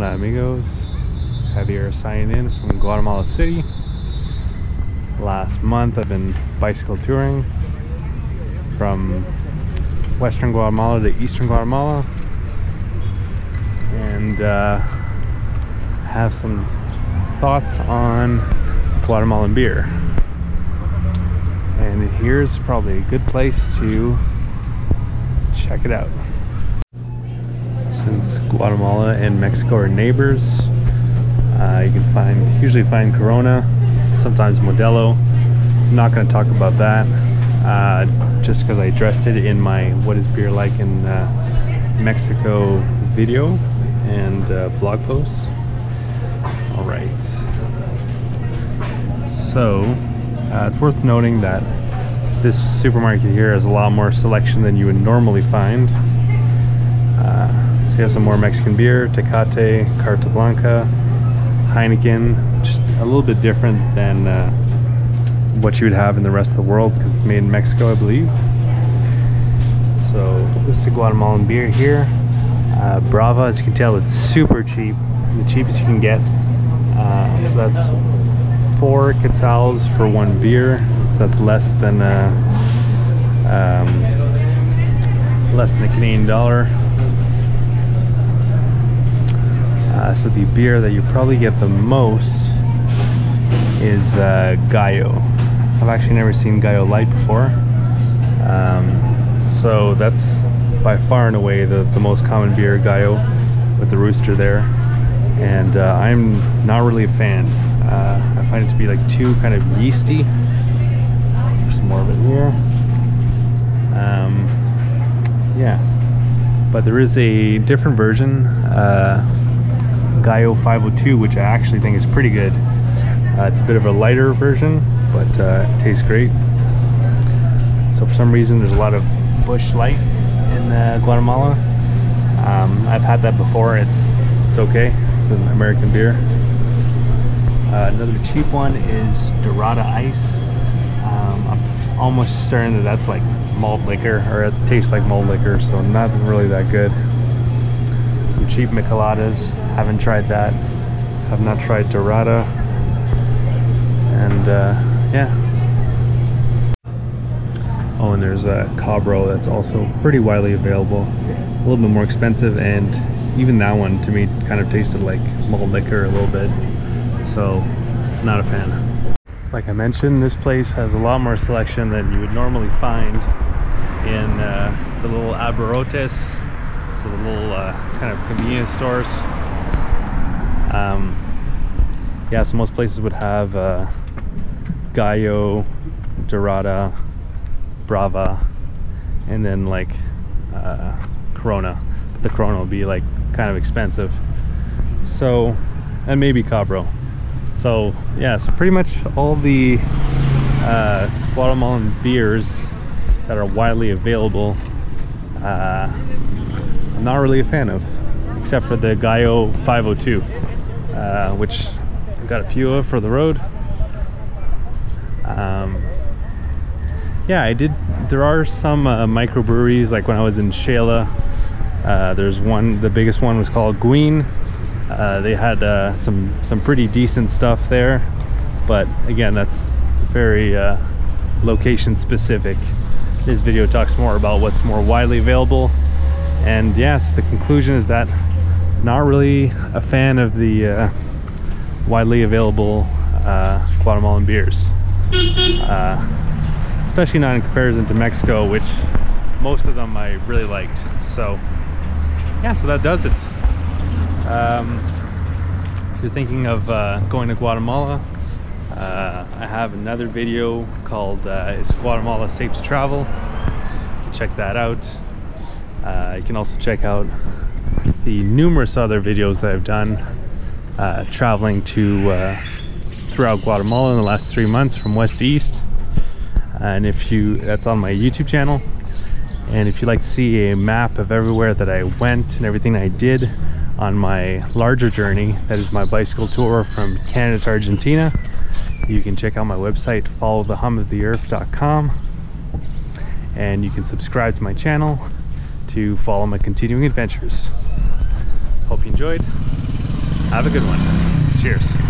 Hola amigos, Javier signing in from Guatemala City. Last month I've been bicycle touring from western Guatemala to eastern Guatemala, and have some thoughts on Guatemalan beer. And here's probably a good place to check it out. Since Guatemala and Mexico are neighbors, you can usually find Corona, sometimes Modelo. I'm not going to talk about that just because I addressed it in my What is Beer Like in Mexico video and blog post. Alright, so it's worth noting that this supermarket here has a lot more selection than you would normally find. So you have some more Mexican beer, Tecate, Carta Blanca, Heineken, just a little bit different than what you would have in the rest of the world because it's made in Mexico, I believe. So this is the Guatemalan beer here. Brava, as you can tell, it's super cheap, the cheapest you can get. So that's 4 quetzals for one beer. So that's less than a Canadian dollar. So the beer that you probably get the most is Gallo. I've actually never seen Gallo Light before. So that's by far and away the most common beer, Gallo, with the rooster there. And I'm not really a fan. I find it to be like too kind of yeasty. There's some more of it here. Yeah, but there is a different version, Gallo 502, which I actually think is pretty good. It's a bit of a lighter version, but it tastes great. So for some reason there's a lot of Busch Light in Guatemala. I've had that before. It's okay. It's an American beer. Another cheap one is Dorada Ice. I'm almost certain that that's like malt liquor, or it tastes like malt liquor, so not really that good. Some cheap micheladas. Haven't tried that. Have not tried Dorada. And yeah. Oh, and there's a Cabro that's also pretty widely available. A little bit more expensive, and even that one to me kind of tasted like malt liquor a little bit. So, not a fan. Like I mentioned, this place has a lot more selection than you would normally find in the little abarrotes, so the little kind of convenience stores. Yeah, so most places would have Gallo, Dorada, Brava, and then like Corona. But the Corona will be like kind of expensive. So, and maybe Cabro. So yeah, so pretty much all the Guatemalan beers that are widely available, I'm not really a fan of, except for the Gallo 502, which I've got a few of for the road. Yeah, there are some microbreweries, like when I was in Shela, there's one, the biggest one was called Gween. They had some pretty decent stuff there, but again, that's very location specific. This video talks more about what's more widely available. And yes, the conclusion is that not really a fan of the widely available Guatemalan beers, especially not in comparison to Mexico, which most of them I really liked. So yeah, so that does it. If you're thinking of going to Guatemala, I have another video called Is Guatemala Safe to Travel? You can check that out. You can also check out the numerous other videos that I've done traveling to throughout Guatemala in the last 3 months from west to east. And that's on my YouTube channel. And if you'd like to see a map of everywhere that I went and everything I did on my larger journey, that is my bicycle tour from Canada to Argentina, you can check out my website, followthehumoftheearth.com, and you can subscribe to my channel to follow my continuing adventures. Hope you enjoyed. Have a good one. Cheers.